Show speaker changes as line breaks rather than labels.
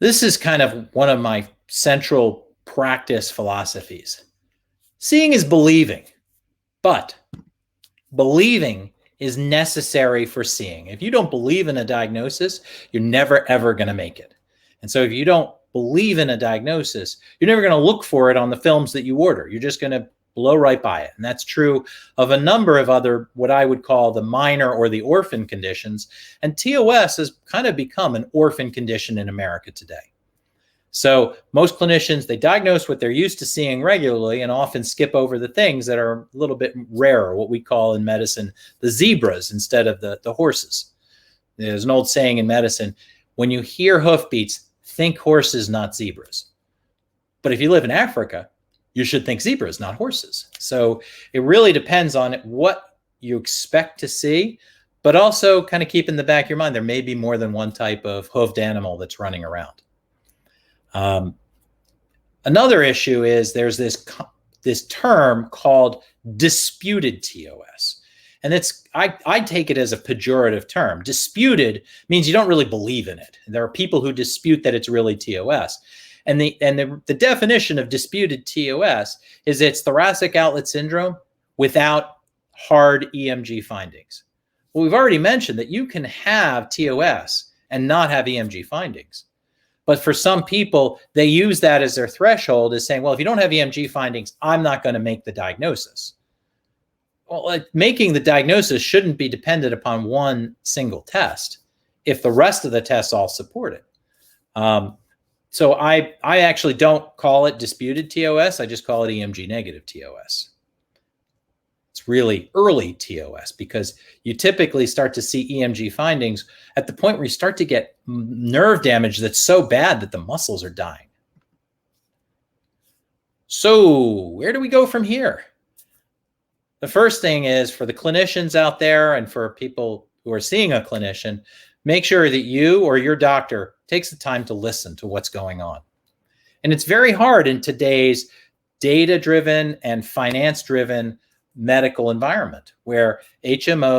This is kind of one of my central practice philosophies. Seeing is believing, but believing is necessary for seeing. If you don't believe in a diagnosis, you're never, ever going to make it. And so if you don't believe in a diagnosis, you're never going to look for it on the films that you order. You're just going to blow right by it. And that's true of a number of other, what I would call the minor or the orphan conditions. And TOS has kind of become an orphan condition in America today. So most clinicians, they diagnose what they're used to seeing regularly and often skip over the things that are a little bit rarer, what we call in medicine, the zebras instead of the horses. There's an old saying in medicine, when you hear hoofbeats, think horses, not zebras. But if you live in Africa, you should think zebras, not horses. So it really depends on what you expect to see, but also kind of keep in the back of your mind, there may be more than one type of hoofed animal that's running around. Another issue is there's this term called disputed TOS. And I take it as a pejorative term. Disputed means you don't really believe in it. There are people who dispute that it's really TOS. And the definition of disputed TOS is it's thoracic outlet syndrome without hard EMG findings. Well, we've already mentioned that you can have TOS and not have EMG findings. But for some people, they use that as their threshold, as saying, well, if you don't have EMG findings, I'm not going to make the diagnosis. Well, making the diagnosis shouldn't be dependent upon one single test if the rest of the tests all support it. So I actually don't call it disputed TOS. I just call it EMG negative TOS. It's really early TOS because you typically start to see EMG findings at the point where you start to get nerve damage that's so bad that the muscles are dying. So where do we go from here? The first thing is for the clinicians out there and for people who are seeing a clinician, make sure that you or your doctor takes the time to listen to what's going on. And it's very hard in today's data-driven and finance-driven medical environment where HMO